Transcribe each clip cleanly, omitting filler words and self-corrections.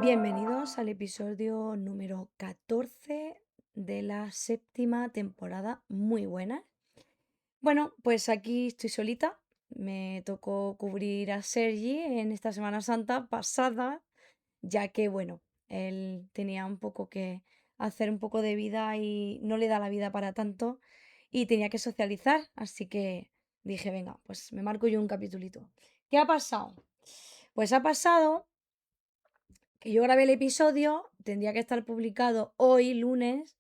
Bienvenidos al episodio número 14 de la séptima temporada. Muy buena. Bueno, pues aquí estoy solita. Me tocó cubrir a Sergi en esta Semana Santa pasada, ya que, bueno, él tenía un poco que hacer un poco de vida y no le da la vida para tanto y tenía que socializar, así que dije, venga, pues me marco yo un capitulito. ¿Qué ha pasado? Pues ha pasado que yo grabé el episodio, tendría que estar publicado hoy, lunes,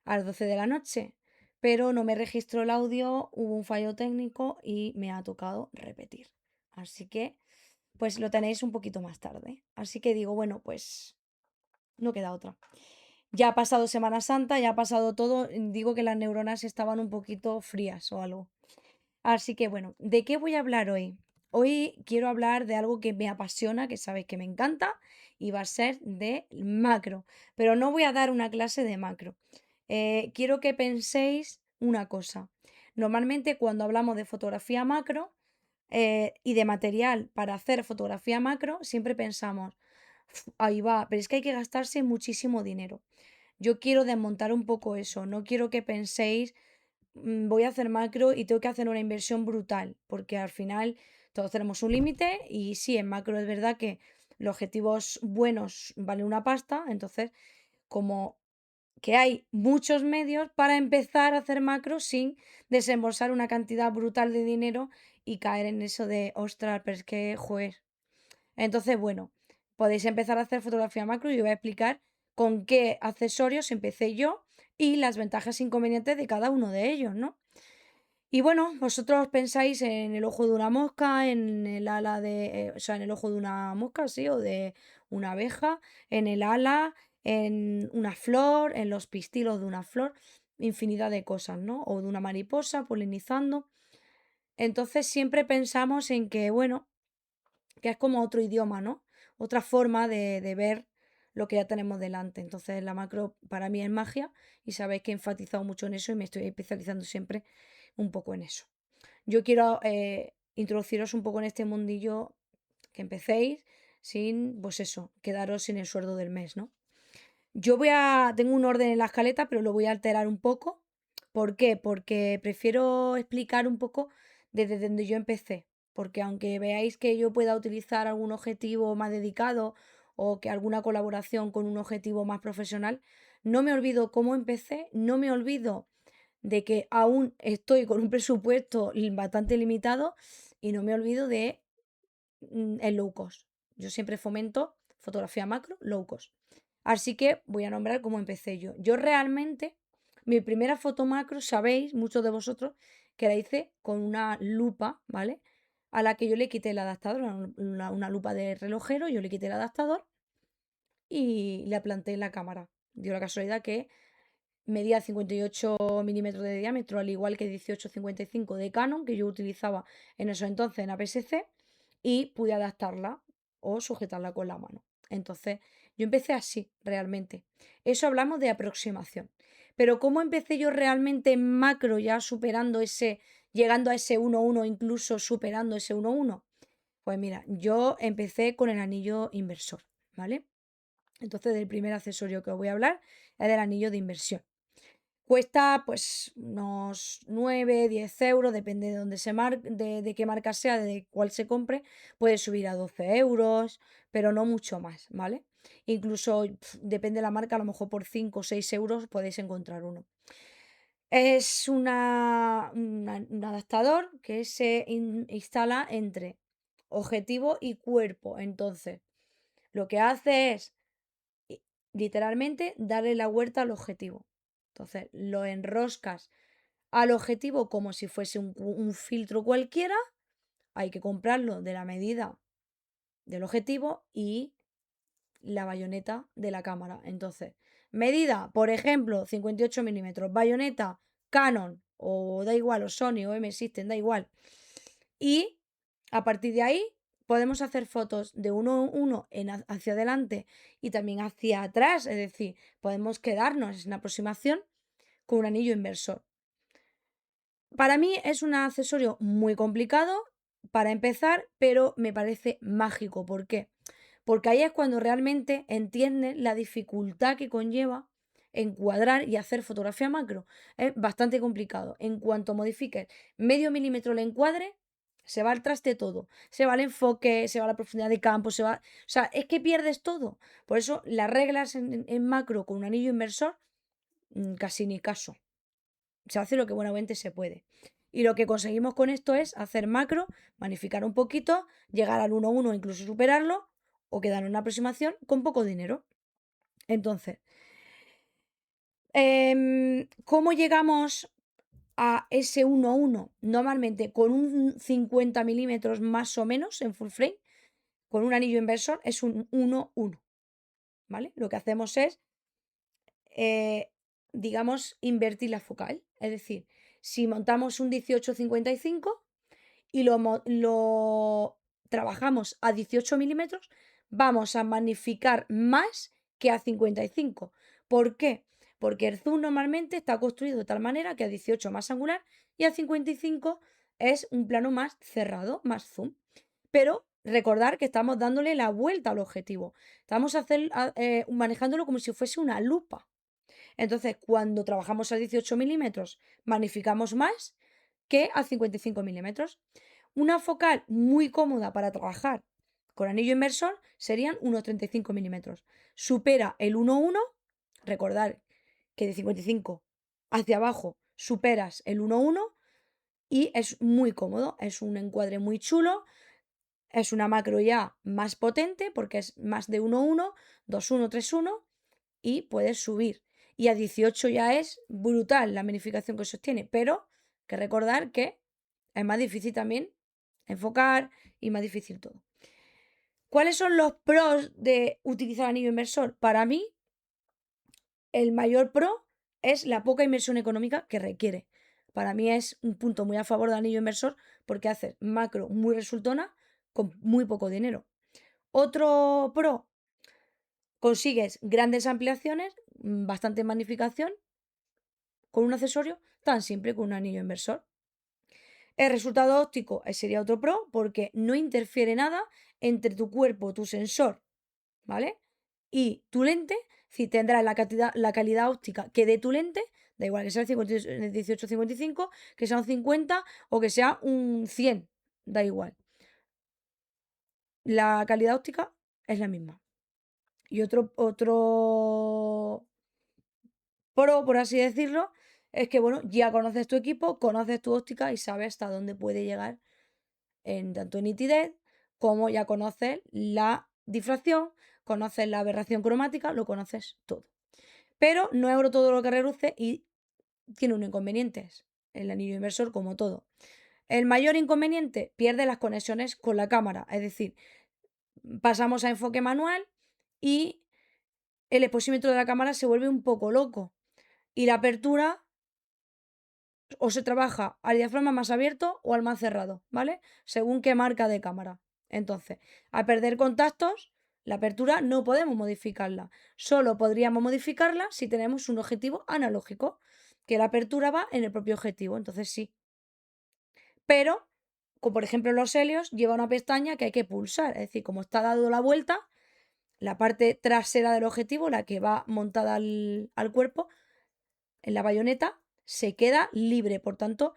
a las 12 de la noche, pero no me registró el audio, hubo un fallo técnico y me ha tocado repetir. Así que, pues lo tenéis un poquito más tarde. Así que digo, bueno, pues no queda otra. Ya ha pasado Semana Santa, ya ha pasado todo, digo que las neuronas estaban un poquito frías o algo. Así que bueno, ¿de qué voy a hablar hoy? Hoy quiero hablar de algo que me apasiona, que sabéis que me encanta, y va a ser de macro. Pero no voy a dar una clase de macro. Quiero que penséis una cosa. Normalmente cuando hablamos de fotografía macro y de material para hacer fotografía macro, siempre pensamos, ahí va, pero es que hay que gastarse muchísimo dinero. Yo quiero desmontar un poco eso, no quiero que penséis voy a hacer macro y tengo que hacer una inversión brutal, porque al final todos tenemos un límite y sí, en macro es verdad que los objetivos buenos valen una pasta, entonces como que hay muchos medios para empezar a hacer macro sin desembolsar una cantidad brutal de dinero y caer en eso de, ostras, pero es que, joder. Entonces, bueno, podéis empezar a hacer fotografía macro y yo voy a explicar con qué accesorios empecé yo y las ventajas e inconvenientes de cada uno de ellos, ¿no? Y bueno, vosotros pensáis en el ojo de una mosca, en el ala de, o sea, en el ojo de una mosca, sí, o de una abeja, en el ala, en una flor, en los pistilos de una flor, infinidad de cosas, ¿no? O de una mariposa polinizando. Entonces siempre pensamos en que, bueno, que es como otro idioma, ¿no? Otra forma de ver lo que ya tenemos delante. Entonces la macro para mí es magia y sabéis que he enfatizado mucho en eso y me estoy especializando siempre un poco en eso. Yo quiero introduciros un poco en este mundillo, que empecéis sin, pues eso, quedaros sin el sueldo del mes, ¿no? Tengo un orden en la escaleta, pero lo voy a alterar un poco. ¿Por qué? Porque prefiero explicar un poco desde donde yo empecé. Porque aunque veáis que yo pueda utilizar algún objetivo más dedicado o que alguna colaboración con un objetivo más profesional, no me olvido cómo empecé, no me olvido de que aún estoy con un presupuesto bastante limitado y no me olvido de el low cost. Yo siempre fomento fotografía macro, low cost. Así que voy a nombrar cómo empecé yo. Yo realmente, mi primera foto macro, sabéis, muchos de vosotros, que la hice con una lupa, ¿vale? A la que yo le quité el adaptador, una lupa de relojero, yo le quité el adaptador y la planté en la cámara. Dio la casualidad que medía 58 milímetros de diámetro, al igual que 18-55 de Canon, que yo utilizaba en esos entonces en APS-C, y pude adaptarla o sujetarla con la mano. Entonces, yo empecé así, realmente. Eso hablamos de aproximación. Pero ¿cómo empecé yo realmente en macro, ya superando ese, llegando a ese 1-1, incluso superando ese 1-1? Pues mira, yo empecé con el anillo inversor, ¿vale? Entonces, del primer accesorio que os voy a hablar es del anillo de inversión. Cuesta pues unos 9-10 euros, depende de dónde de qué marca sea, de cuál se compre, puede subir a 12 euros, pero no mucho más, ¿vale? Incluso depende de la marca, a lo mejor por 5 o 6 euros podéis encontrar uno. Es un adaptador que se instala entre objetivo y cuerpo. Entonces, lo que hace es y literalmente darle la vuelta al objetivo. Entonces, lo enroscas al objetivo como si fuese un filtro cualquiera. Hay que comprarlo de la medida del objetivo y la bayoneta de la cámara. Entonces, medida, por ejemplo, 58 milímetros, bayoneta Canon o da igual, o Sony o M System, da igual. Y a partir de ahí podemos hacer fotos de uno a uno hacia adelante y también hacia atrás, es decir, podemos quedarnos en aproximación con un anillo inversor. Para mí es un accesorio muy complicado para empezar, pero me parece mágico. ¿Por qué? porque ahí es cuando realmente entiendes la dificultad que conlleva encuadrar y hacer fotografía macro. Es bastante complicado. En cuanto modifiques medio milímetro el encuadre, se va al traste todo. Se va el enfoque, se va la profundidad de campo, se va. O sea, es que pierdes todo. Por eso las reglas en macro con un anillo inversor, casi ni caso. Se hace lo que buenamente se puede. Y lo que conseguimos con esto es hacer macro, magnificar un poquito, llegar al 1:1 o incluso superarlo, o quedar en una aproximación con poco dinero. Entonces, ¿cómo llegamos a ese 1:1? Normalmente con un 50 milímetros más o menos en full frame, con un anillo inversor es un 1:1, ¿vale? Lo que hacemos es, eh, digamos, invertir la focal. Es decir, si montamos un 18-55 y lo trabajamos a 18 milímetros, vamos a magnificar más que a 55. ¿Por qué? Porque el zoom normalmente está construido de tal manera que a 18 más angular y a 55 es un plano más cerrado, más zoom. Pero recordar que estamos dándole la vuelta al objetivo. Estamos manejándolo como si fuese una lupa. Entonces, cuando trabajamos a 18 milímetros, magnificamos más que a 55 milímetros. Una focal muy cómoda para trabajar con anillo inversor serían unos 35 milímetros. Supera el 1:1, recordar que de 55 hacia abajo superas el 1:1 y es muy cómodo, es un encuadre muy chulo, es una macro ya más potente porque es más de 1:1, 2:1, 3:1 y puedes subir. Y a 18 ya es brutal la minificación que sostiene, pero que recordar que es más difícil también enfocar y más difícil todo. ¿Cuáles son los pros de utilizar anillo inversor? Para mí, el mayor pro es la poca inversión económica que requiere. Para mí es un punto muy a favor del anillo inversor porque haces macro muy resultona con muy poco dinero. Otro pro, consigues grandes ampliaciones, bastante magnificación con un accesorio tan simple como un anillo inversor. El resultado óptico sería otro pro porque no interfiere nada entre tu cuerpo, tu sensor, ¿vale? Y tu lente, si tendrás la calidad óptica que de tu lente, da igual que sea el 18-55, que sea un 50 o que sea un 100, da igual. La calidad óptica es la misma. Y otro pro, por así decirlo, es que, bueno, ya conoces tu equipo, conoces tu óptica y sabes hasta dónde puede llegar en tanto en nitidez como ya conoces la difracción, conoces la aberración cromática, lo conoces todo. Pero no es oro todo lo que reluce y tiene un inconveniente, el anillo inversor como todo. El mayor inconveniente, pierde las conexiones con la cámara, es decir, pasamos a enfoque manual y el exposímetro de la cámara se vuelve un poco loco y la apertura o se trabaja al diafragma más abierto o al más cerrado, ¿vale? Según qué marca de cámara. Entonces, al perder contactos, la apertura no podemos modificarla. Solo podríamos modificarla si tenemos un objetivo analógico, que la apertura va en el propio objetivo, entonces sí. Pero, como por ejemplo los Helios, lleva una pestaña que hay que pulsar, es decir, como está dado la vuelta, la parte trasera del objetivo, la que va montada al cuerpo, en la bayoneta, se queda libre. Por tanto,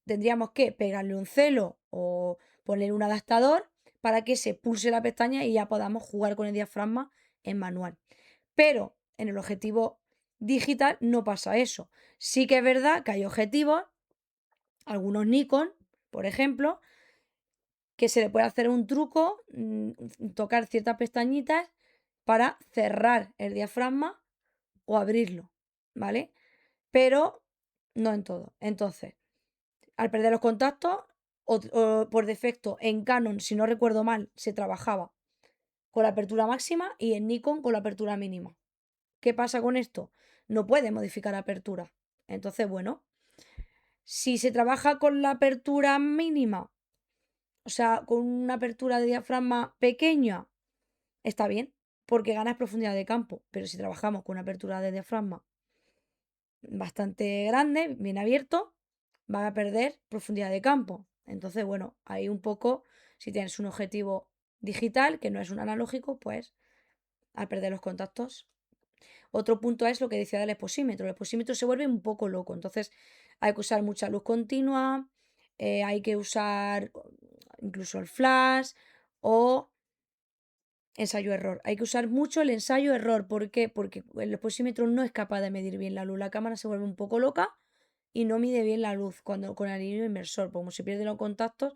tendríamos que pegarle un celo o poner un adaptador para que se pulse la pestaña y ya podamos jugar con el diafragma en manual. Pero en el objetivo digital no pasa eso. Sí que es verdad que hay objetivos, algunos Nikon, por ejemplo, que se le puede hacer un truco, tocar ciertas pestañitas para cerrar el diafragma o abrirlo, ¿vale? Pero no en todo. Entonces, al perder los contactos, o por defecto en Canon, si no recuerdo mal, se trabajaba con la apertura máxima y en Nikon con la apertura mínima. ¿Qué pasa con esto? No puede modificar apertura. Entonces, bueno, si se trabaja con la apertura mínima, o sea, con una apertura de diafragma pequeña, está bien, porque ganas profundidad de campo. Pero si trabajamos con una apertura de diafragma bastante grande, bien abierto, van a perder profundidad de campo. Entonces, bueno, ahí un poco, si tienes un objetivo digital, que no es un analógico, pues al perder los contactos. Otro punto es lo que decía del exposímetro. El exposímetro se vuelve un poco loco, entonces hay que usar mucha luz continua, hay que usar incluso el flash o ensayo-error. Hay que usar mucho el ensayo-error. ¿Por qué? Porque el exposímetro no es capaz de medir bien la luz. La cámara se vuelve un poco loca y no mide bien la luz cuando con el anillo inversor. Como se pierden los contactos,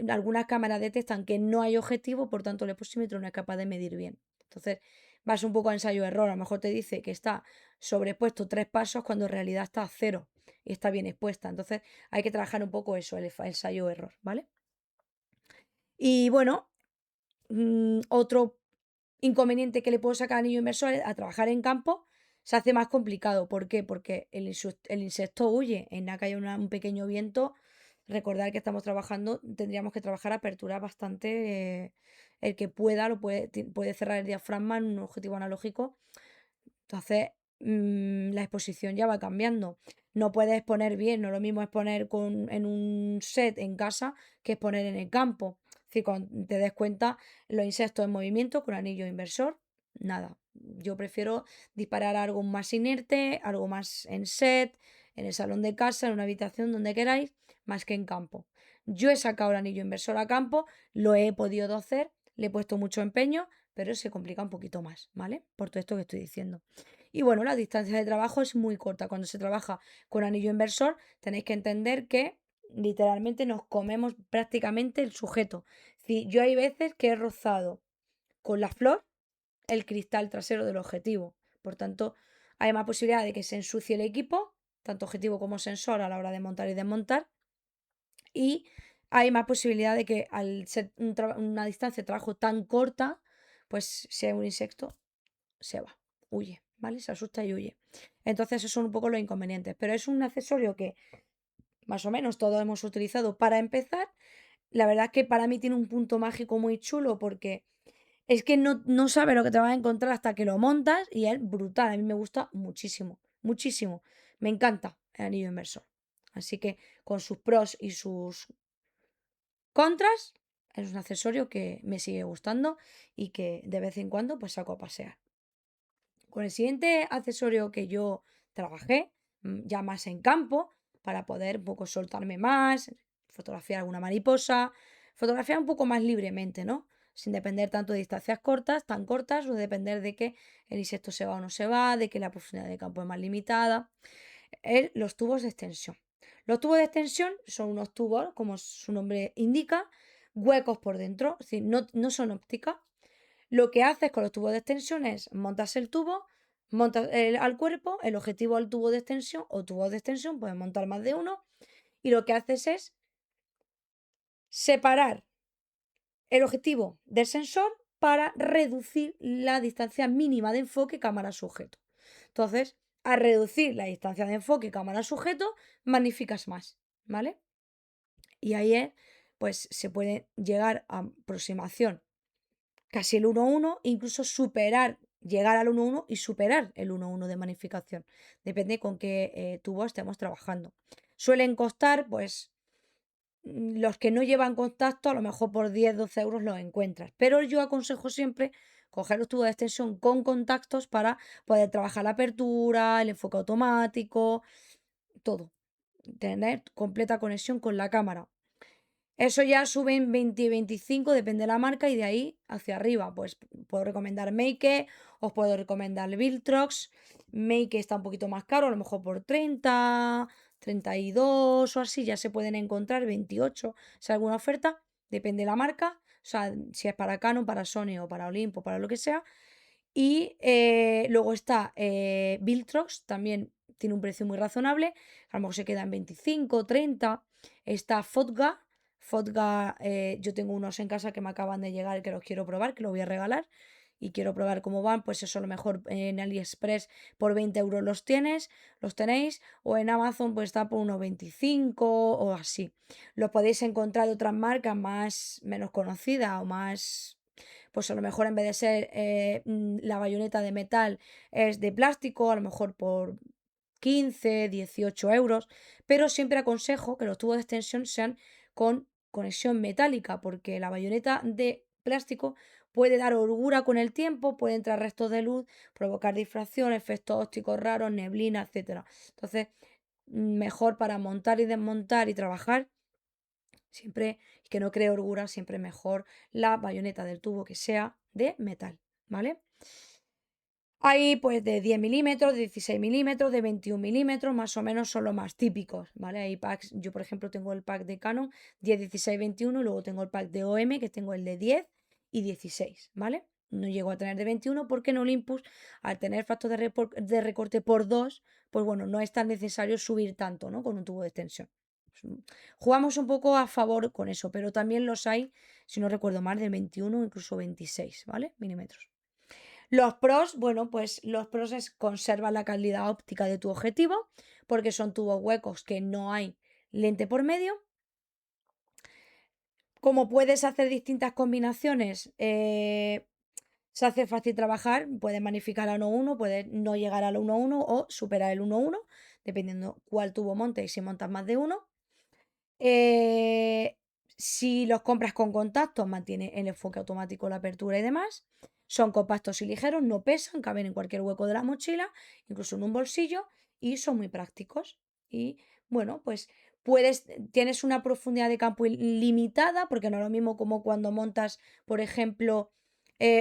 algunas cámaras detectan que no hay objetivo, por tanto el exposímetro no es capaz de medir bien. Entonces vas un poco a ensayo-error. A lo mejor te dice que está sobrepuesto 3 pasos cuando en realidad está a 0 y está bien expuesta. Entonces hay que trabajar un poco eso, el ensayo-error, ¿vale? Y bueno, otro inconveniente que le puedo sacar al anillo inversor es a trabajar en campo se hace más complicado. ¿Por qué? Porque el insecto huye. En la que haya un pequeño viento, recordar que estamos trabajando, tendríamos que trabajar a apertura bastante. El que pueda lo puede cerrar el diafragma en un objetivo analógico. Entonces, la exposición ya va cambiando. No puedes exponer bien, no es lo mismo exponer en un set en casa que exponer en el campo. Es decir, cuando te des cuenta, los insectos en movimiento con anillo inversor, nada. Yo prefiero disparar algo más inerte, algo más en set, en el salón de casa, en una habitación, donde queráis, más que en campo. Yo he sacado el anillo inversor a campo, lo he podido hacer, le he puesto mucho empeño, pero se complica un poquito más, ¿vale? Por todo esto que estoy diciendo. Y bueno, la distancia de trabajo es muy corta. Cuando se trabaja con anillo inversor, tenéis que entender que literalmente nos comemos prácticamente el sujeto. Si yo hay veces que he rozado con la flor el cristal trasero del objetivo. Por tanto, hay más posibilidad de que se ensucie el equipo, tanto objetivo como sensor, a la hora de montar y desmontar. Y hay más posibilidad de que al ser una distancia de trabajo tan corta, pues si hay un insecto, se va, huye, ¿vale? Se asusta y huye. Entonces, esos son un poco los inconvenientes. Pero es un accesorio que más o menos todos hemos utilizado para empezar. La verdad es que para mí tiene un punto mágico muy chulo porque es que no sabes lo que te vas a encontrar hasta que lo montas y es brutal. A mí me gusta muchísimo, muchísimo. Me encanta el anillo inversor. Así que con sus pros y sus contras, es un accesorio que me sigue gustando y que de vez en cuando pues saco a pasear. Con el siguiente accesorio que yo trabajé, ya más en campo, para poder un poco soltarme más, fotografiar alguna mariposa, fotografiar un poco más libremente, ¿no? Sin depender tanto de distancias cortas, tan cortas, o depender de que el insecto se va o no se va, de que la profundidad de campo es más limitada. Es los tubos de extensión. Los tubos de extensión son unos tubos, como su nombre indica, huecos por dentro, es decir, no son ópticas. Lo que haces con los tubos de extensión es montas el tubo, montas al cuerpo, el objetivo al tubo de extensión o tubos de extensión, puedes montar más de uno, y lo que haces es separar el objetivo del sensor para reducir la distancia mínima de enfoque cámara-sujeto. Entonces, al reducir la distancia de enfoque cámara-sujeto, magnificas más, ¿vale? Y ahí es, pues se puede llegar a aproximación casi el 1:1, incluso superar, llegar al 1:1 y superar el 1:1 de magnificación. Depende con qué tubo estemos trabajando. Suelen costar, pues, los que no llevan contacto, a lo mejor por 10-12 euros los encuentras. Pero yo aconsejo siempre coger los tubos de extensión con contactos para poder trabajar la apertura, el enfoque automático, todo. Tener completa conexión con la cámara. Eso ya sube en 20 y 25, depende de la marca, y de ahí hacia arriba. Pues puedo recomendar Make, os puedo recomendar Viltrox. Make está un poquito más caro, a lo mejor por 30, 32 o así, ya se pueden encontrar 28, si hay alguna oferta, depende de la marca. O sea, si es para Canon, para Sony o para Olimpo, para lo que sea. Y luego está Viltrox, también tiene un precio muy razonable, a lo mejor se queda en 25, 30. Está Fotga. Fotga, yo tengo unos en casa que me acaban de llegar que los quiero probar, que los voy a regalar. Y quiero probar cómo van, pues eso a lo mejor en AliExpress por 20 euros los tenéis, o en Amazon pues está por unos 25 o así. Los podéis encontrar de otras marcas más menos conocidas o más, pues a lo mejor en vez de ser la bayoneta de metal es de plástico, a lo mejor por 15, 18 euros, pero siempre aconsejo que los tubos de extensión sean con conexión metálica, porque la bayoneta de plástico puede dar holgura con el tiempo, puede entrar restos de luz, provocar difracción, efectos ópticos raros, neblina, etcétera. Entonces, mejor para montar y desmontar y trabajar, siempre que no cree holgura, siempre mejor la bayoneta del tubo que sea de metal, ¿vale? Hay pues de 10 milímetros, de 16 milímetros, de 21 milímetros, más o menos son los más típicos, ¿vale? Hay packs, yo por ejemplo tengo el pack de Canon 10, 16, 21, y luego tengo el pack de OM, que tengo el de 10 y 16, ¿vale? No llego a tener de 21 porque en Olympus, al tener factor de recorte por 2, pues bueno, no es tan necesario subir tanto, ¿no? Con un tubo de extensión. Jugamos un poco a favor con eso, pero también los hay, si no recuerdo mal, de 21 o incluso 26, ¿vale? Milímetros. Los pros, bueno, pues los pros es conservar la calidad óptica de tu objetivo, porque son tubos huecos que no hay lente por medio. Como puedes hacer distintas combinaciones, se hace fácil trabajar, puedes magnificar a 1:1, puedes no llegar al 1:1 o superar el 1:1, dependiendo cuál tubo montes y si montas más de uno. Eh, si los compras con contactos, mantiene el enfoque automático, la apertura y demás. Son compactos y ligeros, no pesan, caben en cualquier hueco de la mochila, incluso en un bolsillo, y son muy prácticos. Y bueno, pues tienes una profundidad de campo limitada, porque no es lo mismo como cuando montas, por ejemplo,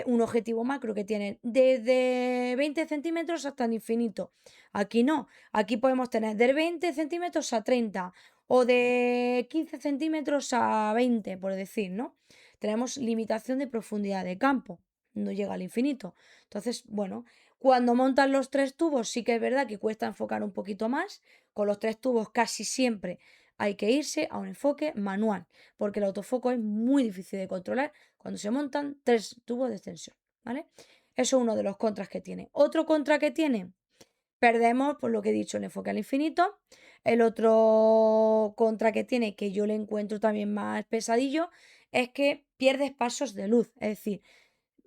un objetivo macro que tiene desde 20 centímetros hasta el infinito. Aquí no, aquí podemos tener de 20 centímetros a 30 o de 15 centímetros a 20, por decir, ¿no? Tenemos limitación de profundidad de campo, no llega al infinito. Entonces, bueno, cuando montan los tres tubos sí que es verdad que cuesta enfocar un poquito más. Con los tres tubos casi siempre hay que irse a un enfoque manual, porque el autofoco es muy difícil de controlar cuando se montan tres tubos de extensión, ¿vale? Eso es uno de los contras que tiene. Otro contra que tiene, perdemos, por lo que he dicho, el enfoque al infinito. El otro contra que tiene, que yo le encuentro también más pesadillo, es que pierdes pasos de luz. Es decir,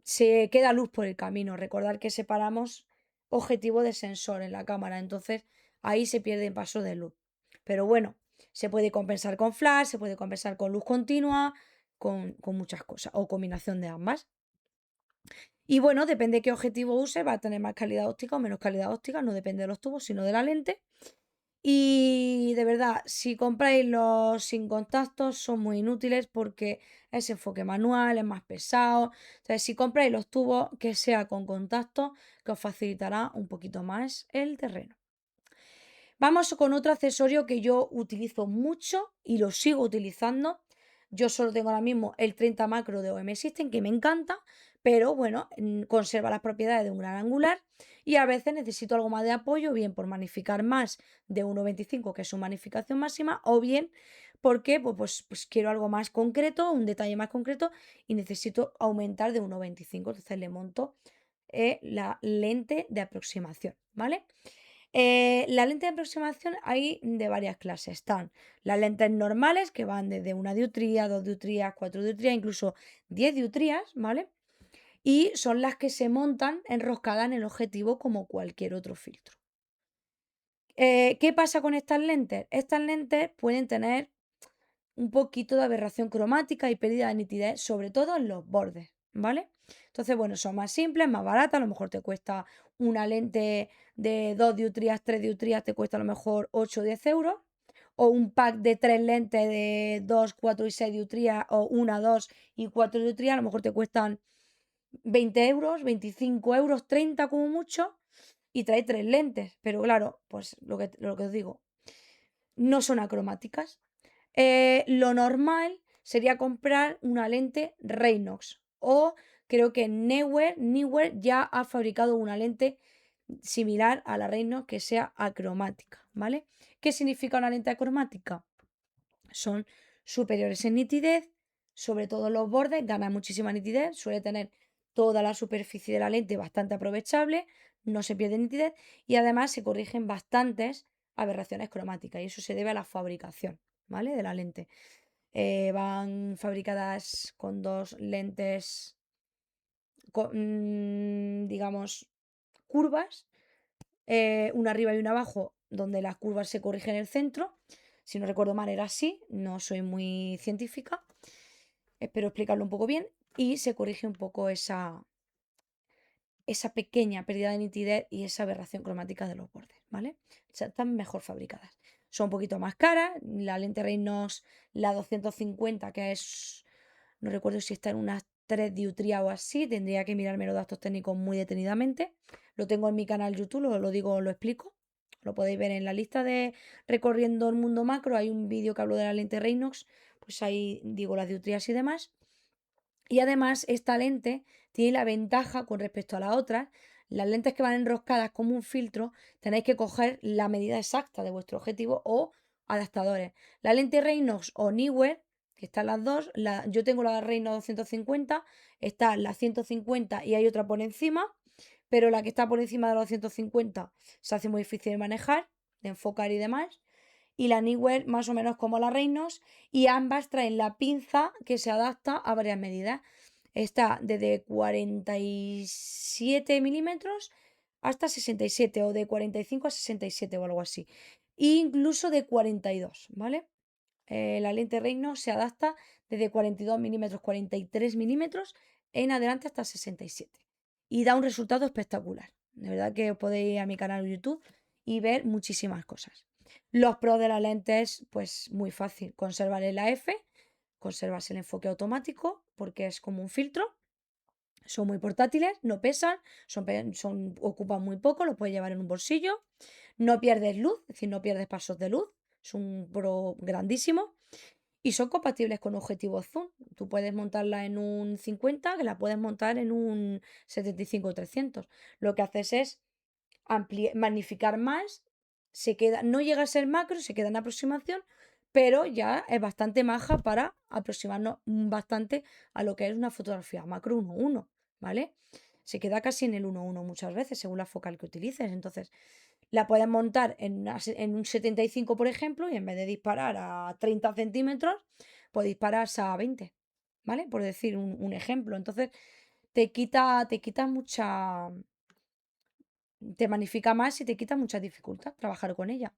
se queda luz por el camino. Recordar que separamos objetivo de sensor en la cámara. Entonces, ahí se pierden pasos de luz. Pero bueno, se puede compensar con flash, se puede compensar con luz continua, con muchas cosas. O combinación de ambas. Y bueno, depende de qué objetivo use, va a tener más calidad óptica o menos calidad óptica, no depende de los tubos, sino de la lente. Y de verdad, si compráis los sin contactos, son muy inútiles porque es enfoque manual, es más pesado. Entonces, si compráis los tubos, que sea con contacto, que os facilitará un poquito más el terreno. Vamos con otro accesorio que yo utilizo mucho y lo sigo utilizando. Yo solo tengo ahora mismo el 30 macro de OM System, que me encanta, pero bueno, conserva las propiedades de un gran angular y a veces necesito algo más de apoyo, bien por magnificar más de 1,25, que es su magnificación máxima, o bien porque pues quiero algo más concreto, un detalle más concreto y necesito aumentar de 1,25. Entonces le monto la lente de aproximación, ¿vale? La lente de aproximación hay de varias clases. Están las lentes normales, que van desde una dioptría, 2 dioptrías, 4 dioptrías, incluso 10 dioptrías, ¿vale? Y son las que se montan enroscadas en el objetivo como cualquier otro filtro. ¿Qué pasa con estas lentes? Estas lentes pueden tener un poquito de aberración cromática y pérdida de nitidez, sobre todo en los bordes, ¿vale? Entonces, bueno, son más simples, más baratas, a lo mejor te cuesta una lente de 2 dioptrías, 3 dioptrías, te cuesta a lo mejor 8 o 10 euros, o un pack de 3 lentes de 2, 4 y 6 dioptrías, o una, 2 y 4 dioptrías, a lo mejor te cuestan 20 euros, 25 euros, 30 como mucho, y trae 3 lentes, pero claro, pues lo que os digo, no son acromáticas. Lo normal sería comprar una lente Raynox o creo que Neewer ya ha fabricado una lente similar a la Raynox que sea acromática, ¿vale? ¿Qué significa una lente acromática? Son superiores en nitidez, sobre todo los bordes, gana muchísima nitidez, suele tener toda la superficie de la lente bastante aprovechable, no se pierde nitidez y además se corrigen bastantes aberraciones cromáticas y eso se debe a la fabricación, ¿vale? De la lente. Van fabricadas con dos lentes, digamos, curvas, una arriba y una abajo, donde las curvas se corrigen en el centro. Si no recuerdo mal, era así, no soy muy científica, espero explicarlo un poco bien. y se corrige un poco esa pequeña pérdida de nitidez y esa aberración cromática de los bordes, ¿vale? O sea, están mejor fabricadas. Son un poquito más caras. La lente Reynos, la 250, que es, no recuerdo si está en unas 3 dioptrías o así, tendría que mirarme los datos técnicos muy detenidamente. Lo tengo en mi canal YouTube, lo digo, lo explico. Lo podéis ver en la lista de Recorriendo el Mundo Macro. Hay un vídeo que hablo de la lente Reynox, pues ahí digo las dioptrías y demás. Y además, esta lente tiene la ventaja con respecto a la otra. Las lentes que van enroscadas como un filtro, tenéis que coger la medida exacta de vuestro objetivo o adaptadores. La lente Reynox o Neewer, que están las dos, yo tengo la Reynox 250, está la 150 y hay otra por encima, pero la que está por encima de la 250 se hace muy difícil de manejar, de enfocar y demás, y la Neewer más o menos como la Reynos, y ambas traen la pinza que se adapta a varias medidas. Está desde 47 milímetros hasta 67 o de 45 a 67 o algo así. E incluso de 42, ¿vale? La lente Reynos se adapta desde 42 milímetros, 43 milímetros en adelante hasta 67. Y da un resultado espectacular. De verdad que os podéis ir a mi canal de YouTube y ver muchísimas cosas. Los pros de la lente es pues muy fácil. Conservar la F, conservas el enfoque automático porque es como un filtro. Son muy portátiles, no pesan, ocupan muy poco, los puedes llevar en un bolsillo. No pierdes luz, es decir, no pierdes pasos de luz. Es un pro grandísimo. Y son compatibles con objetivos zoom. Tú puedes montarla en un 50, que la puedes montar en un 75-300. Lo que haces es magnificar más, no llega a ser macro, se queda en aproximación, pero ya es bastante maja para aproximarnos bastante a lo que es una fotografía macro 1:1, ¿vale? Se queda casi en el 1:1 muchas veces, según la focal que utilices. Entonces, la puedes montar en un 75, por ejemplo, y en vez de disparar a 30 centímetros, pues disparas a 20, ¿vale? Por decir un ejemplo. Entonces, te quita te magnifica más y te quita mucha dificultad trabajar con ella.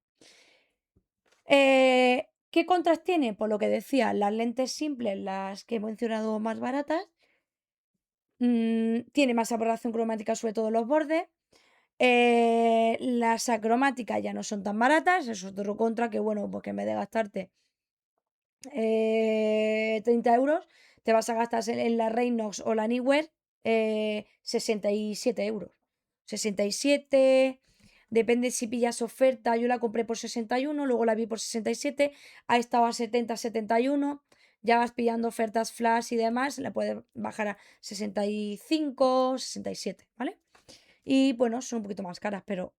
¿Qué contras tiene? Pues lo que decía, las lentes simples, las que he mencionado más baratas, tiene más aberración cromática, sobre todo en los bordes. Las acromáticas ya no son tan baratas, eso es otro contra que, bueno, porque en vez de gastarte 30 euros, te vas a gastar en la Reynox o la Neewer 67 euros. 67, depende si pillas oferta, yo la compré por 61, luego la vi por 67, ha estado a 70, 71, ya vas pillando ofertas flash y demás, la puedes bajar a 65, 67, ¿vale? Y bueno, son un poquito más caras, pero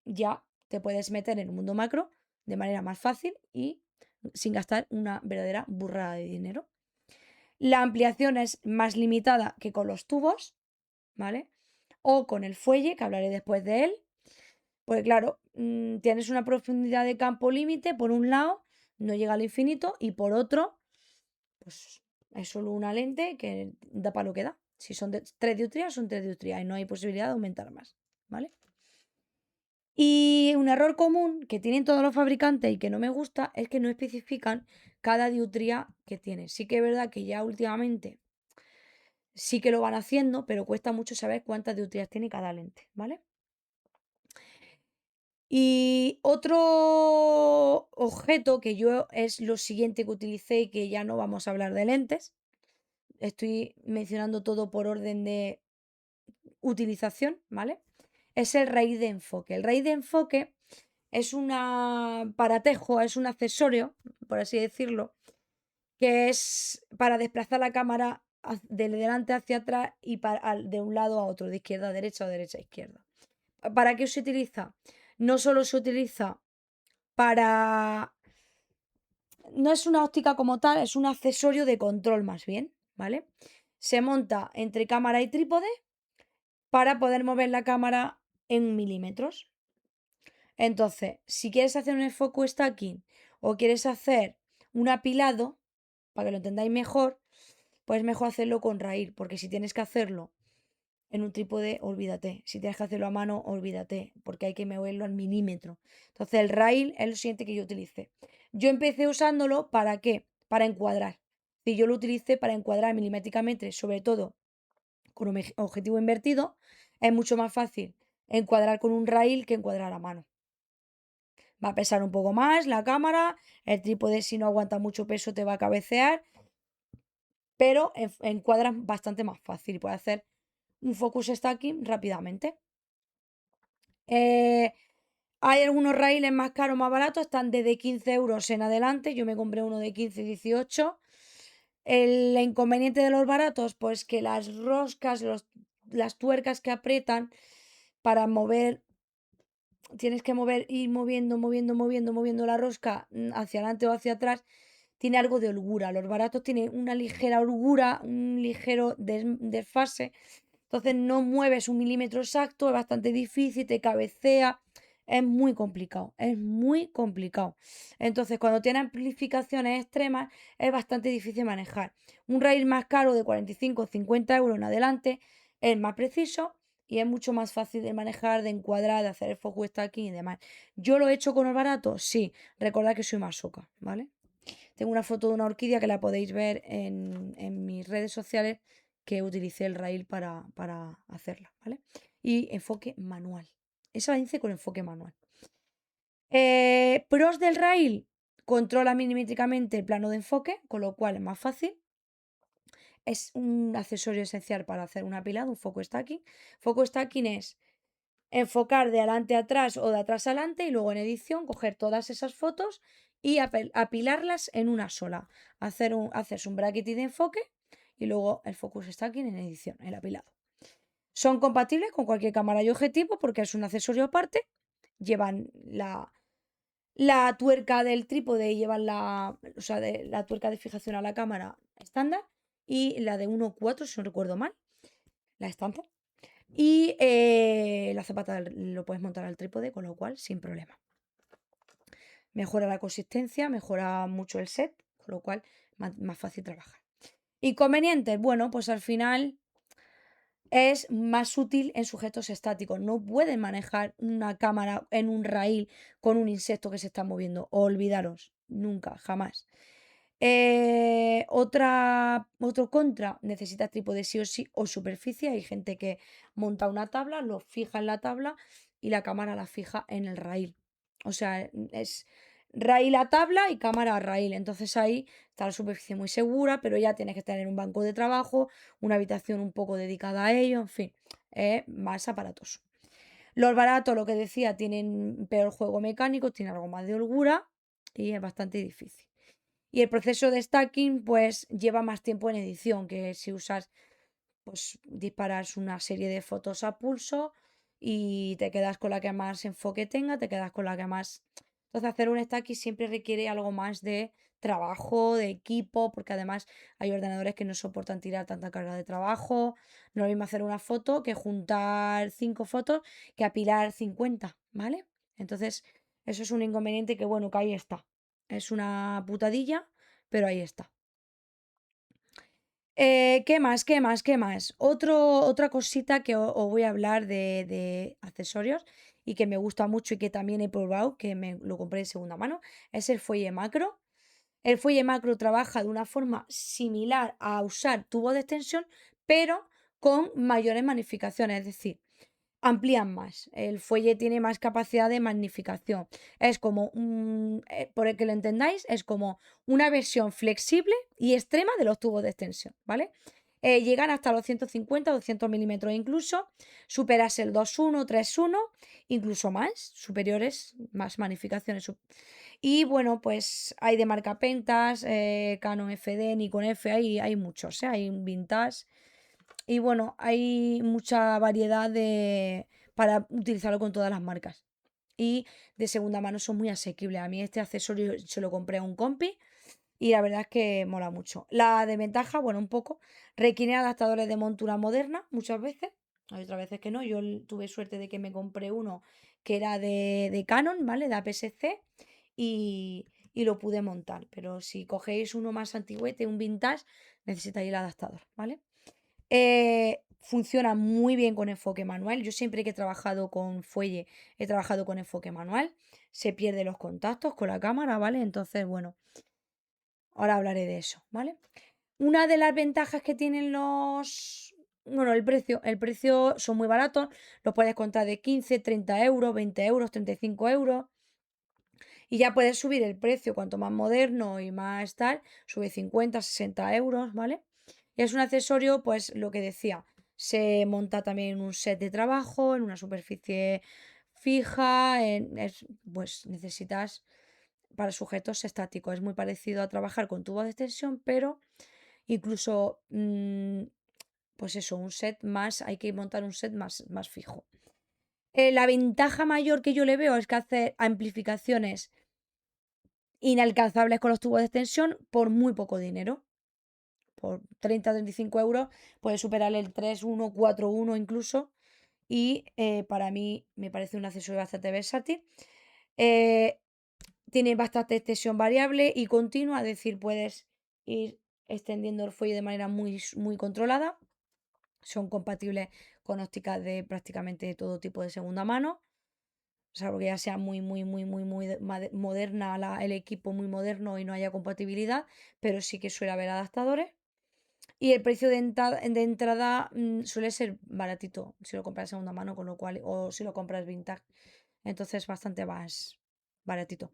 ya te puedes meter en el mundo macro de manera más fácil y sin gastar una verdadera burrada de dinero. La ampliación es más limitada que con los tubos, ¿vale? O con el fuelle, que hablaré después de él. Pues claro, tienes una profundidad de campo límite, por un lado, no llega al infinito, y por otro, pues es solo una lente que da para lo que da. Si son 3 dioptrías, son 3 dioptrías y no hay posibilidad de aumentar más, ¿vale? Y un error común que tienen todos los fabricantes y que no me gusta es que no especifican cada dioptría que tiene. Sí que es verdad que ya últimamente sí que lo van haciendo, pero cuesta mucho saber cuántas dioptrías tiene cada lente, ¿vale? Y otro objeto que yo es lo siguiente que utilicé y que ya no vamos a hablar de lentes. Estoy mencionando todo por orden de utilización, ¿vale? Es el raíz de enfoque. El raíz de enfoque es un aparatejo, es un accesorio, por así decirlo, que es para desplazar la cámara de delante hacia atrás y de un lado a otro, de izquierda a derecha o derecha a izquierda. ¿Para qué se utiliza? No solo se utiliza para... No es una óptica como tal, es un accesorio de control más bien, ¿vale? Se monta entre cámara y trípode para poder mover la cámara en milímetros. Entonces, si quieres hacer un enfoque stacking o quieres hacer un apilado, para que lo entendáis mejor, pues mejor hacerlo con raíl, porque si tienes que hacerlo en un trípode, olvídate. Si tienes que hacerlo a mano, olvídate, porque hay que moverlo al milímetro. Entonces, el raíl es lo siguiente que yo utilicé. Yo empecé usándolo, ¿para qué? Para encuadrar. Si yo lo utilicé para encuadrar milimétricamente, sobre todo con objetivo invertido, es mucho más fácil encuadrar con un rail que encuadrar a mano. Va a pesar un poco más la cámara, el trípode si no aguanta mucho peso te va a cabecear, pero encuadras bastante más fácil y puedes hacer un focus stacking rápidamente. Eh, Hay algunos raíles más caros, más baratos, están desde 15 euros en adelante. Yo me compré uno de 15 y 18. El inconveniente de los baratos, pues que las roscas, las tuercas que aprietan para mover, tienes que ir moviendo la rosca hacia adelante o hacia atrás, tiene algo de holgura. Los baratos tienen una ligera holgura, un ligero desfase. Entonces no mueves un milímetro exacto, es bastante difícil, te cabecea, es muy complicado, es muy complicado. Entonces cuando tiene amplificaciones extremas es bastante difícil manejar. Un rail más caro de 45 o 50 euros en adelante es más preciso y es mucho más fácil de manejar, de encuadrar, de hacer el focus stacking y demás. ¿Yo lo he hecho con el barato? Sí, recordad que soy masoca, ¿vale? Tengo una foto de una orquídea que la podéis ver en mis redes sociales que utilicé el rail para hacerla, ¿vale? Y enfoque manual. Esa la hice con enfoque manual. Pros del rail. Controla milimétricamente el plano de enfoque, con lo cual es más fácil. Es un accesorio esencial para hacer un apilado, un foco stacking. Foco stacking es enfocar de adelante a atrás o de atrás a adelante y luego en edición coger todas esas fotos y apilarlas en una sola. Hacerse un bracketing de enfoque y luego el focus stacking en edición, el apilado. Son compatibles con cualquier cámara y objetivo porque es un accesorio aparte. Llevan la tuerca del trípode y llevan o sea, la tuerca de fijación a la cámara estándar y la de 1.4, si no recuerdo mal, la estándar. Y la zapata lo puedes montar al trípode, con lo cual sin problema. Mejora la consistencia, mejora mucho el set, con lo cual más fácil trabajar. Inconvenientes, bueno, pues al final es más útil en sujetos estáticos. No pueden manejar una cámara en un rail con un insecto que se está moviendo. Olvidaros, nunca, jamás. Otro contra, necesitas trípode sí o sí o superficie. Hay gente que monta una tabla, lo fija en la tabla y la cámara la fija en el rail. O sea, es rail a tabla y cámara a rail. Entonces ahí está la superficie muy segura, pero ya tienes que tener un banco de trabajo, una habitación un poco dedicada a ello, en fin, es más aparatoso. Los baratos, lo que decía, tienen peor juego mecánico, tienen algo más de holgura y es bastante difícil. Y el proceso de stacking, pues lleva más tiempo en edición, que si usas, pues disparas una serie de fotos a pulso y te quedas con la que más enfoque tenga, te quedas con la que más... Entonces hacer un stacking siempre requiere algo más de trabajo, de equipo, porque además hay ordenadores que no soportan tirar tanta carga de trabajo. No es lo mismo hacer una foto que juntar 5 fotos que apilar 50, ¿vale? Entonces, eso es un inconveniente que, bueno, que ahí está. Es una putadilla, pero ahí está. ¿Qué más? ¿Qué más? ¿Qué más? Otra cosita que os voy a hablar de accesorios y que me gusta mucho y que también he probado, que me lo compré de segunda mano, es el fuelle macro. El fuelle macro trabaja de una forma similar a usar tubo de extensión, pero con mayores magnificaciones. Es decir, amplían más. El fuelle tiene más capacidad de magnificación. Es como por el que lo entendáis, es como una versión flexible y extrema de los tubos de extensión, ¿vale? Llegan hasta los 150, 200 milímetros incluso, superas el 2.1, 3.1, incluso más, superiores, más magnificaciones. Y bueno, pues hay de marca Pentas, Canon FD, Nikon F, hay muchos, hay un vintage. Y bueno, hay mucha variedad para utilizarlo con todas las marcas. Y de segunda mano son muy asequibles. A mí este accesorio se lo compré a un compi y la verdad es que mola mucho. La desventaja, bueno, un poco, requiere adaptadores de montura moderna muchas veces. Hay otras veces que no. Yo tuve suerte de que me compré uno que era de Canon, ¿vale? De APS-C y lo pude montar. Pero si cogéis uno más antiguete, un vintage, necesitáis el adaptador, ¿vale? Funciona muy bien con enfoque manual. Yo siempre que he trabajado con fuelle he trabajado con enfoque manual. Se pierden los contactos con la cámara, ¿vale? Entonces, bueno, ahora hablaré de eso, ¿vale? Una de las ventajas que tienen bueno, el precio son muy baratos, los puedes contar de 15, 30 euros, 20 euros, 35 euros, y ya puedes subir el precio, cuanto más moderno y más tal, sube 50, 60 euros, ¿vale? Y es un accesorio, pues lo que decía, se monta también en un set de trabajo, en una superficie fija, pues necesitas para sujetos estáticos. Es muy parecido a trabajar con tubo de extensión, pero incluso, pues eso, un set más, hay que montar un set más fijo. La ventaja mayor que yo le veo es que hace amplificaciones inalcanzables con los tubos de extensión por muy poco dinero. Por 30, 35 euros puedes superar el 3.1, 4.1 incluso. Y para mí me parece un accesorio bastante versátil. Eh, Tiene bastante extensión variable y continua, es decir, puedes ir extendiendo el fuelle de manera muy controlada. Son compatibles con ópticas de prácticamente todo tipo de segunda mano. Salvo que ya sea muy moderna el equipo, muy moderno y no haya compatibilidad, pero sí que suele haber adaptadores. Y el precio de entrada suele ser baratito si lo compras de segunda mano, con lo cual, o si lo compras vintage. Entonces, bastante más baratito.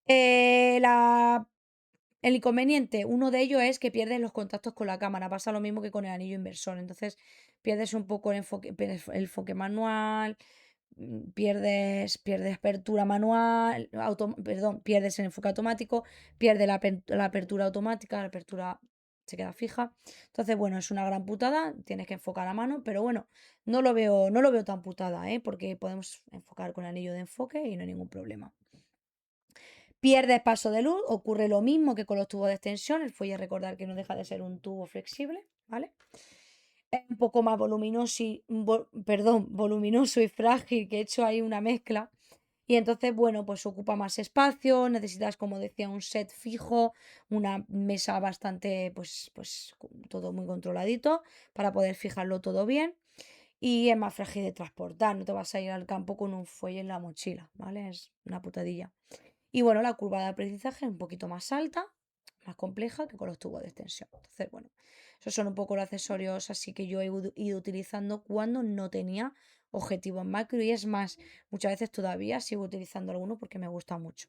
Eh, la el inconveniente, uno de ellos es que pierdes los contactos con la cámara. Pasa lo mismo que con el anillo inversor. Entonces, pierdes un poco el enfoque manual, pierdes apertura manual, perdón, pierdes el enfoque automático, pierdes la apertura automática, la apertura se queda fija. Entonces, bueno, es una gran putada, tienes que enfocar a mano, pero bueno, no lo veo tan putada, ¿eh? Porque podemos enfocar con anillo de enfoque y no hay ningún problema. Pierdes paso de luz, ocurre lo mismo que con los tubos de extensión, el fuelle recordar que no deja de ser un tubo flexible, ¿vale? Es un poco más voluminoso y frágil, que he hecho ahí una mezcla. Y entonces, bueno, pues ocupa más espacio, necesitas, como decía, un set fijo, una mesa bastante, pues todo muy controladito para poder fijarlo todo bien. Y es más frágil de transportar, no te vas a ir al campo con un fuelle en la mochila, ¿vale? Es una putadilla. Y bueno, la curva de aprendizaje es un poquito más alta, más compleja que con los tubos de extensión. Entonces, bueno, esos son un poco los accesorios así que yo he ido utilizando cuando no tenía objetivos macro y es más, muchas veces todavía sigo utilizando alguno porque me gusta mucho.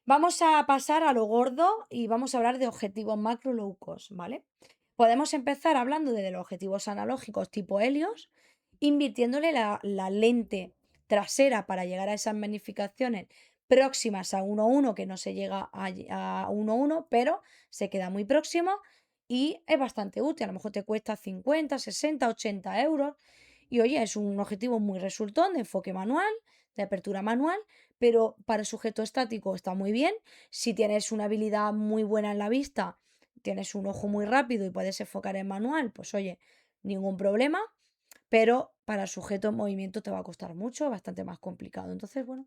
Vamos a pasar a lo gordo y vamos a hablar de objetivos macro low cost, ¿vale? Podemos empezar hablando de los objetivos analógicos tipo Helios, invirtiéndole la lente trasera para llegar a esas magnificaciones próximas a 1:1, que no se llega a 1:1, pero se queda muy próximo y es bastante útil. A lo mejor te cuesta 50, 60, 80 euros. Y oye, es un objetivo muy resultón de enfoque manual, de apertura manual, pero para sujeto estático está muy bien. Si tienes una habilidad muy buena en la vista, tienes un ojo muy rápido y puedes enfocar en manual, pues oye, ningún problema, pero para sujeto en movimiento te va a costar mucho, bastante más complicado. Entonces, bueno,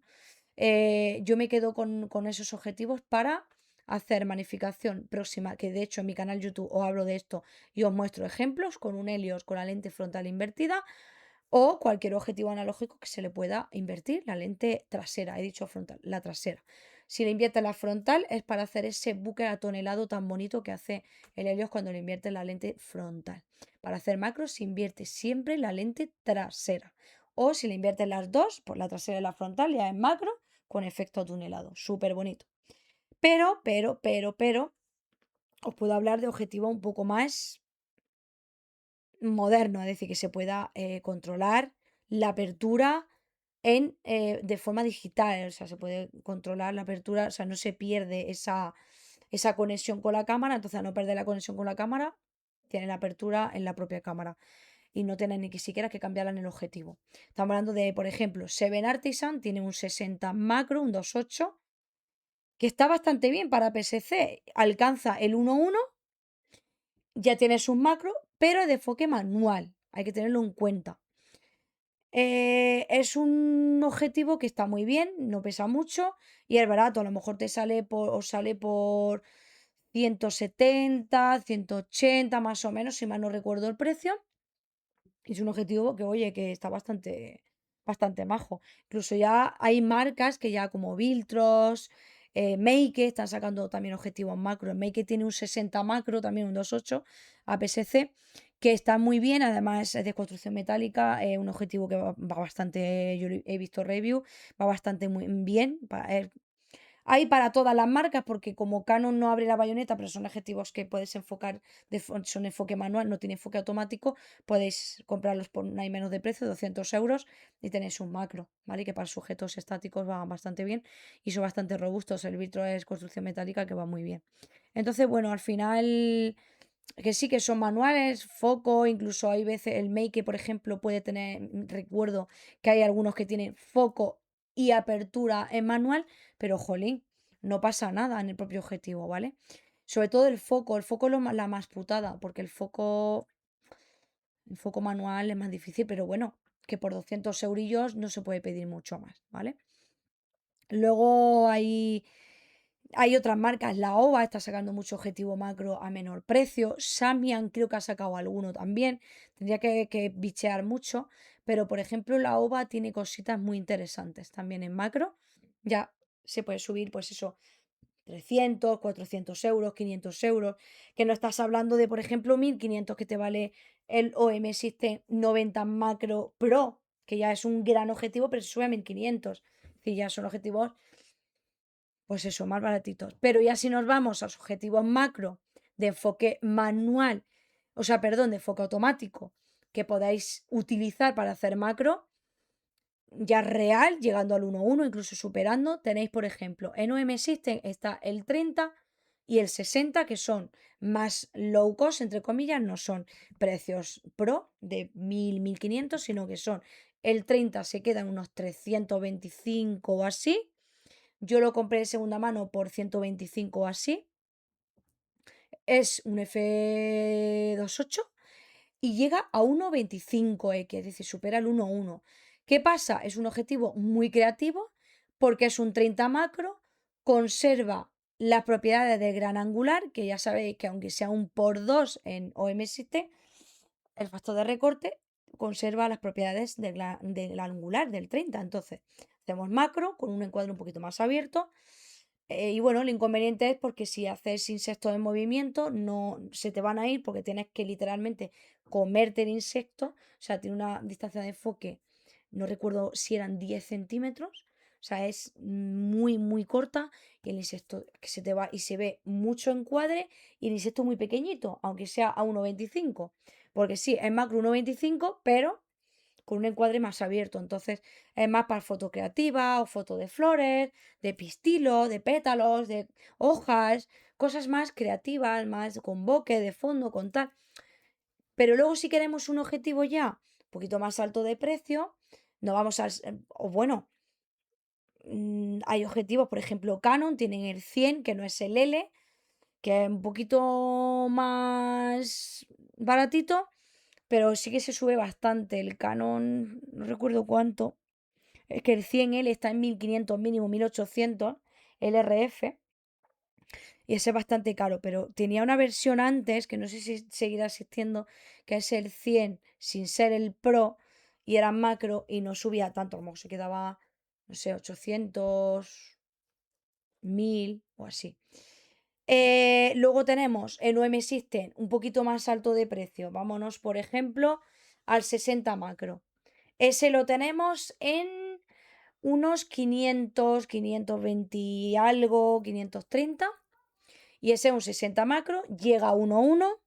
yo me quedo con esos objetivos para hacer magnificación próxima, que de hecho en mi canal YouTube os hablo de esto y os muestro ejemplos con un Helios con la lente frontal invertida o cualquier objetivo analógico que se le pueda invertir, la lente trasera, he dicho frontal, la trasera. Si le inviertes la frontal es para hacer ese buque atonelado tan bonito que hace el Helios cuando le invierte la lente frontal. Para hacer macros se invierte siempre la lente trasera. O si le inviertes las dos, por la trasera y la frontal, ya es macro con efecto atunelado. Súper bonito. Pero, os puedo hablar de objetivos un poco más moderno, es decir, que se pueda controlar la apertura de forma digital, o sea, se puede controlar la apertura, o sea, no se pierde esa conexión con la cámara, entonces al no perder la conexión con la cámara, tiene la apertura en la propia cámara y no tiene ni que siquiera que cambiarla en el objetivo. Estamos hablando de, por ejemplo, Seven Artisan tiene un 60 macro, un 2.8, que está bastante bien para PSC, alcanza el 1.1, ya tienes un macro, pero de enfoque manual, hay que tenerlo en cuenta. Es un objetivo que está muy bien, no pesa mucho y es barato. A lo mejor os sale por 170, 180 más o menos, si mal no recuerdo el precio. Y es un objetivo que, oye, que está bastante majo. Incluso ya hay marcas que ya como Viltros, Meike están sacando también objetivos macro. Meike tiene un 60 macro, también un 2.8 APS-C, que está muy bien. Además es de construcción metálica, un objetivo que va bastante, yo he visto review, va bastante muy bien. Hay para todas las marcas, porque como Canon no abre la bayoneta, pero son objetivos que puedes enfocar, son enfoque manual, no tiene enfoque automático, podéis comprarlos por no hay menos de precio, 200 euros, y tenéis un macro, ¿vale? Que para sujetos estáticos va bastante bien y son bastante robustos. El vitro es construcción metálica que va muy bien. Entonces, bueno, al final, que sí que son manuales, foco, incluso hay veces el Make, por ejemplo, puede tener, recuerdo que hay algunos que tienen foco y apertura en manual, pero jolín, no pasa nada en el propio objetivo, ¿vale? Sobre todo el foco es la más putada, porque el foco manual es más difícil, pero bueno, que por 200 eurillos no se puede pedir mucho más, ¿vale? Luego hay otras marcas, la OVA está sacando mucho objetivo macro a menor precio, Samyang creo que ha sacado alguno también, tendría que bichear mucho, pero por ejemplo la OVA tiene cositas muy interesantes también en macro, ya se puede subir pues eso, 300, 400 euros, 500 euros, que no estás hablando de por ejemplo 1500 que te vale el OM System 90 Macro Pro, que ya es un gran objetivo, pero se sube a 1500, que ya son objetivos pues eso, más baratitos. Pero ya si nos vamos a los objetivos macro de enfoque manual, o sea, perdón, de enfoque automático, que podáis utilizar para hacer macro, ya real, llegando al 1.1, incluso superando, tenéis, por ejemplo, en OM System está el 30 y el 60, que son más low cost, entre comillas, no son precios pro de 1.000, 1.500, sino que son el 30 se queda en unos 325 o así. Yo lo compré de segunda mano por 125 o así. Es un F2.8 y llega a 1.25x, es decir, supera el 1.1. ¿Qué pasa? Es un objetivo muy creativo porque es un 30 macro, conserva las propiedades del gran angular, que ya sabéis que aunque sea un por 2 en OMST, el factor de recorte conserva las propiedades del angular del 30. Entonces, hacemos macro con un encuadre un poquito más abierto. Y bueno, el inconveniente es porque si haces insectos en movimiento, no se te van a ir porque tienes que literalmente comerte el insecto. O sea, tiene una distancia de enfoque, no recuerdo si eran 10 centímetros. O sea, es muy, muy corta y el insecto que se te va y se ve mucho encuadre y el insecto muy pequeñito, aunque sea a 1,25. Porque sí, es macro 1,25, pero con un encuadre más abierto. Entonces es más para foto creativa o foto de flores, de pistilos, de pétalos, de hojas, cosas más creativas, más con bokeh, de fondo, con tal. Pero luego si queremos un objetivo ya un poquito más alto de precio, no vamos a... O bueno, hay objetivos, por ejemplo, Canon tienen el 100, que no es el L, que es un poquito más baratito, pero sí que se sube bastante. El Canon, no recuerdo cuánto. Es que el 100L está en 1500 mínimo, 1800, el RF, y ese es bastante caro, pero tenía una versión antes, que no sé si seguirá existiendo, que es el 100 sin ser el Pro, y era macro y no subía tanto, como se quedaba, no sé, 800, 1000 o así. Luego tenemos el UM System un poquito más alto de precio. Vámonos, por ejemplo, al 60 macro. Ese lo tenemos en unos 500, 520 y algo, 530. Y ese es un 60 macro, llega a 1.1,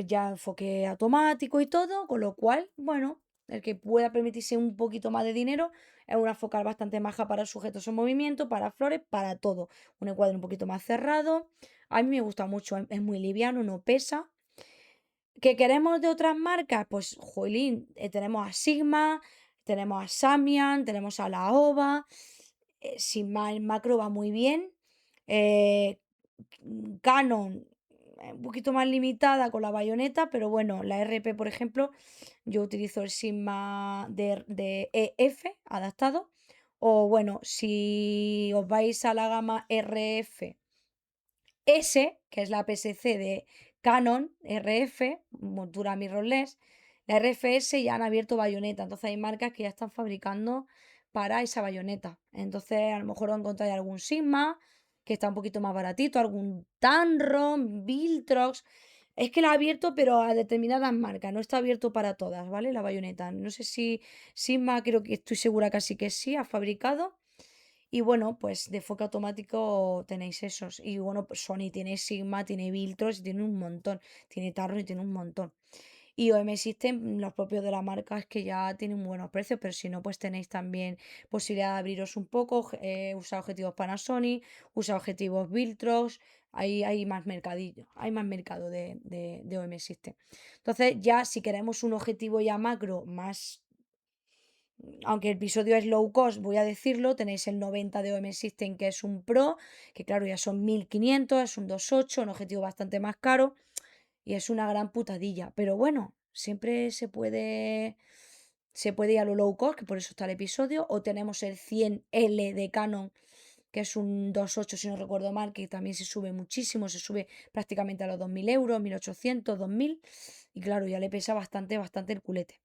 ya enfoque automático y todo, con lo cual, bueno, el que pueda permitirse un poquito más de dinero es una focal bastante maja para sujetos en movimiento, para flores, para todo. Un encuadre un poquito más cerrado. A mí me gusta mucho, es muy liviano, no pesa. ¿Qué queremos de otras marcas? Pues, jolín, tenemos a Sigma, tenemos a Samyang, tenemos a la OVA. Sin más, el macro va muy bien. Eh, Canon, un poquito más limitada con la bayoneta, pero bueno, la RP, por ejemplo, yo utilizo el Sigma de EF adaptado. O bueno, si os vais a la gama RF S, que es la PSC de Canon RF, montura mirrorless, la RFS ya han abierto bayoneta, entonces hay marcas que ya están fabricando para esa bayoneta. Entonces, a lo mejor os encontráis algún Sigma, que está un poquito más baratito, algún Tamron, Viltrox. Es que la ha abierto, pero a determinadas marcas, no está abierto para todas, ¿vale? La bayoneta. No sé si Sigma, creo que estoy segura casi que sí, ha fabricado. Y bueno, pues de foco automático tenéis esos. Y bueno, pues Sony tiene Sigma, tiene Viltrox y tiene un montón. Tiene Tarro y tiene un montón. Y OM System, los propios de la marca, es que ya tienen buenos precios, pero si no, pues tenéis también posibilidad de abriros un poco, usar objetivos Panasonic, usar objetivos Viltrox, hay más mercadillo, hay más mercado de OM System. Entonces, ya si queremos un objetivo ya macro más, aunque el episodio es low cost, voy a decirlo, tenéis el 90 de OM System, que es un Pro, que claro, ya son 1500, es un 2.8, un objetivo bastante más caro y es una gran putadilla. Pero bueno, siempre se puede ir a lo low cost, que por eso está el episodio. O tenemos el 100L de Canon, que es un 2.8 si no recuerdo mal, que también se sube muchísimo, se sube prácticamente a los 2000 euros, 1800, 2000. Y claro, ya le pesa bastante, bastante el culete.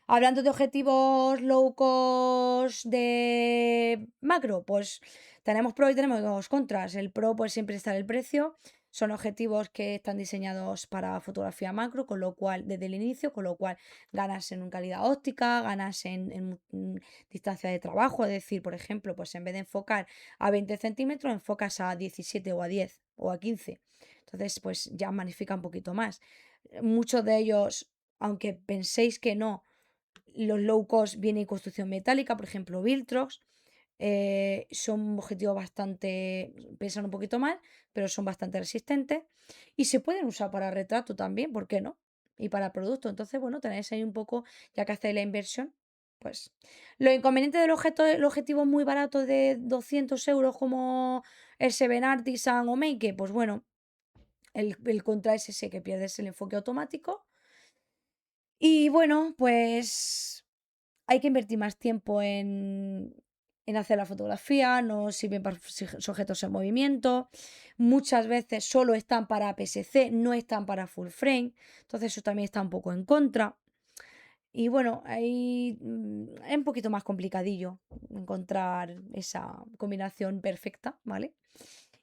Hablando de objetivos low cost de macro, pues tenemos pro y tenemos dos contras. El pro, pues siempre está el precio. Son objetivos que están diseñados para fotografía macro, con lo cual, desde el inicio, con lo cual ganas en calidad óptica, ganas en distancia de trabajo. Es decir, por ejemplo, pues en vez de enfocar a 20 centímetros, enfocas a 17 o a 10 o a 15. Entonces, pues ya magnifica un poquito más. Muchos de ellos, aunque penséis que no, los low cost vienen en construcción metálica, por ejemplo, Viltrox. Son objetivos bastante, pesan un poquito más, pero son bastante resistentes. Y se pueden usar para retrato también, ¿por qué no? Y para producto. Entonces, bueno, tenéis ahí un poco, ya que hacéis la inversión, pues. Lo inconveniente del el objetivo muy barato de 200 euros como el Seven Artisan o Make, pues bueno, el contra es ese que pierdes el enfoque automático. Y bueno, pues hay que invertir más tiempo en hacer la fotografía, no sirven para sujetos en movimiento. Muchas veces solo están para PSC, no están para full frame. Entonces eso también está un poco en contra. Y bueno, ahí es un poquito más complicadillo encontrar esa combinación perfecta, ¿vale?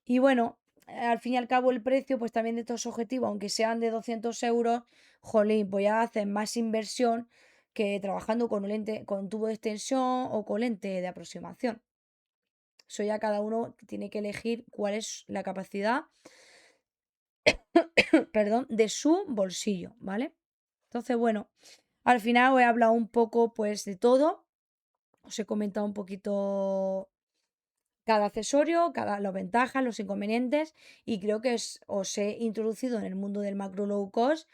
Y bueno, al fin y al cabo el precio, pues también de estos objetivos, aunque sean de 200 euros, jolín, pues ya hacen más inversión que trabajando con un lente, con tubo de extensión o con lente de aproximación. Eso ya cada uno tiene que elegir cuál es la capacidad, perdón, de su bolsillo, ¿vale? Entonces, bueno, al final os he hablado un poco, pues, de todo. Os he comentado un poquito cada accesorio, las ventajas, los inconvenientes, y creo que os he introducido en el mundo del macro low cost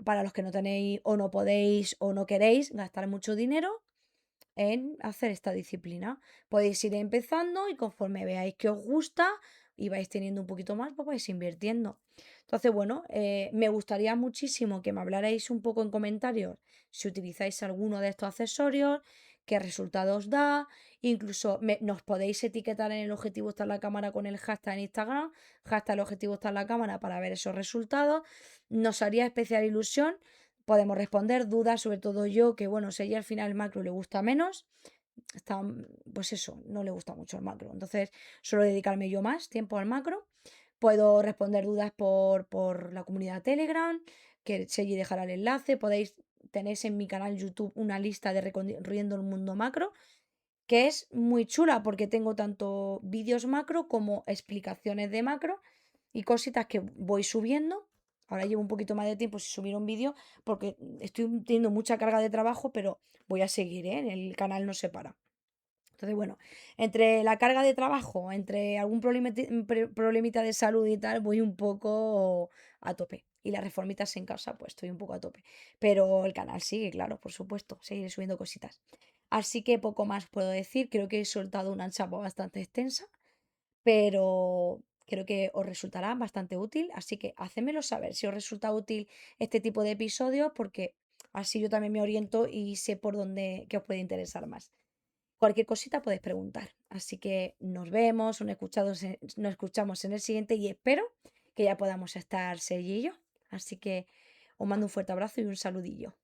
para los que no tenéis o no podéis o no queréis gastar mucho dinero en hacer esta disciplina. Podéis ir empezando y conforme veáis que os gusta y vais teniendo un poquito más, pues vais invirtiendo. Entonces, bueno, me gustaría muchísimo que me hablarais un poco en comentarios si utilizáis alguno de estos accesorios, qué resultados da. Incluso nos podéis etiquetar en el objetivo está en la cámara con el hashtag en Instagram, hashtag el objetivo está en la cámara para ver esos resultados. Nos haría especial ilusión. Podemos responder dudas, sobre todo yo, que bueno, si a ella al final el macro le gusta menos, está, pues eso, no le gusta mucho el macro. Entonces, suelo dedicarme yo más tiempo al macro. Puedo responder dudas por la comunidad Telegram, que Sergi dejará el enlace. Tenéis en mi canal YouTube una lista de Recorriendo el Mundo Macro, que es muy chula porque tengo tanto vídeos macro como explicaciones de macro y cositas que voy subiendo. Ahora llevo un poquito más de tiempo sin subir un vídeo porque estoy teniendo mucha carga de trabajo, pero voy a seguir, ¿eh? El canal no se para. Entonces, bueno, entre la carga de trabajo, entre algún problemita de salud y tal, voy un poco a tope. Y las reformitas en casa, pues estoy un poco a tope. Pero el canal sigue, claro, por supuesto, seguiré subiendo cositas. Así que poco más puedo decir. Creo que he soltado una chapa bastante extensa, pero creo que os resultará bastante útil. Así que hacedmelo saber si os resulta útil este tipo de episodios, porque así yo también me oriento y sé por dónde que os puede interesar más. Cualquier cosita podéis preguntar. Así que nos vemos, nos escuchamos en el siguiente y espero que ya podamos estar Sergi y yo. Así que os mando un fuerte abrazo y un saludillo.